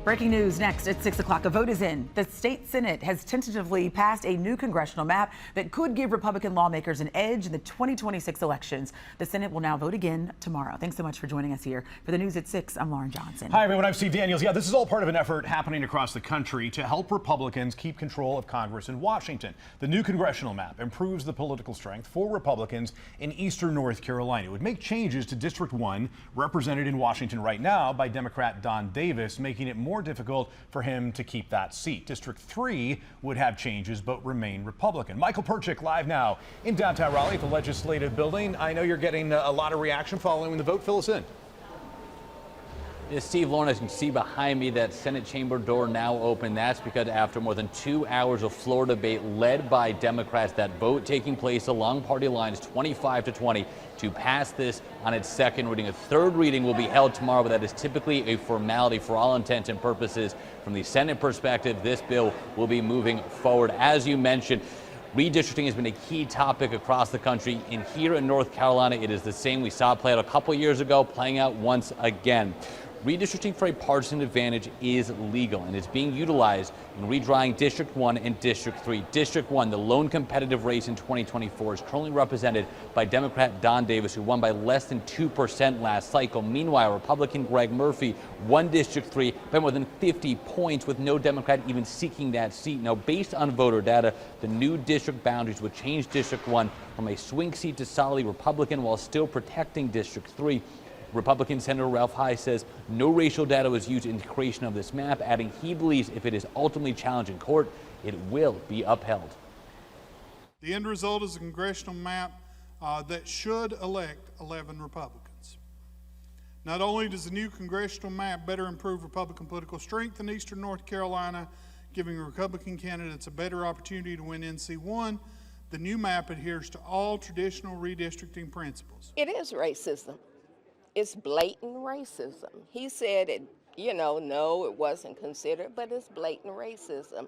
Breaking news next at 6 o'clock. A vote is in. The state Senate has tentatively passed a new congressional map that could give Republican lawmakers an edge in the 2026 elections. The Senate will now vote again tomorrow. Thanks so much for joining us here. For the news at 6, I'm Lauren Johnson. Hi, everyone. I'm Steve Daniels. Yeah, this is all part of an effort happening across the country to help Republicans keep control of Congress in Washington. The new congressional map improves the political strength for Republicans in eastern North Carolina. It would make changes to District 1, represented in Washington right now by Democrat Don Davis, making it more difficult for him to keep that seat. District 3 would have changes but remain Republican. Michael Perchik live now in downtown Raleigh at the Legislative Building. I know you're getting a lot of reaction following the vote. Fill us in. Steve, Lauren, as you can see behind me, that Senate chamber door now open. That's because after more than 2 hours of floor debate led by Democrats, that vote taking place along party lines 25-20 to pass this on its second reading. A third reading will be held tomorrow, but that is typically a formality for all intents and purposes. From the Senate perspective, this bill will be moving forward. As you mentioned, redistricting has been a key topic across the country, and here in North Carolina, it is the same. We saw it play out a couple years ago, playing out once again. Redistricting for a partisan advantage is legal and is being utilized in redrawing District 1 and District 3. District 1, the lone competitive race in 2024, is currently represented by Democrat Don Davis, who won by less than 2% last cycle. Meanwhile, Republican Greg Murphy won District 3 by more than 50 points, with no Democrat even seeking that seat. Now, based on voter data, the new district boundaries would change District 1 from a swing seat to solidly Republican while still protecting District 3. Republican Senator Ralph High says no racial data was used in the creation of this map, adding he believes if it is ultimately challenged in court, it will be upheld. The end result is a congressional map that should elect 11 Republicans. Not only does the new congressional map better improve Republican political strength in eastern North Carolina, giving Republican candidates a better opportunity to win NC1, the new map adheres to all traditional redistricting principles. It is racism. It's blatant racism. He said it, no, it wasn't considered, but it's blatant racism.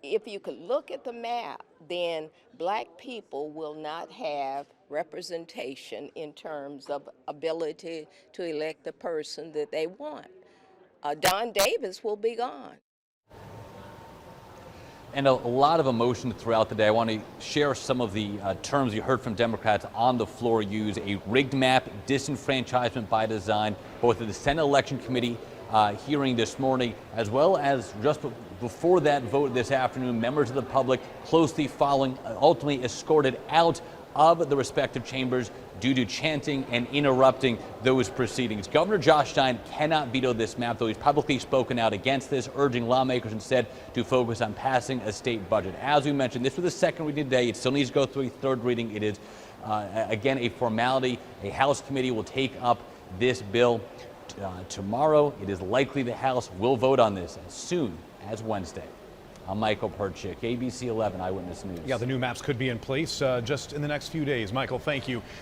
If you could look at the map, then black people will not have representation in terms of ability to elect the person that they want. Don Davis will be gone. And a lot of emotion throughout the day. I want to share some of the terms you heard from Democrats on the floor use. A rigged map, disenfranchisement by design, both at the Senate Election Committee hearing this morning, as well as just before that vote this afternoon, members of the public closely following, ultimately escorted out of the respective chambers due to chanting and interrupting those proceedings. Governor Josh Stein cannot veto this map, though he's publicly spoken out against this, urging lawmakers instead to focus on passing a state budget. As we mentioned, this was the second reading today. It still needs to go through a third reading. It is, again, a formality. A House committee will take up this bill tomorrow. It is likely the House will vote on this as soon as Wednesday. I'm Michael Perchik, ABC 11 Eyewitness News. Yeah, the new maps could be in place just in the next few days. Michael, thank you.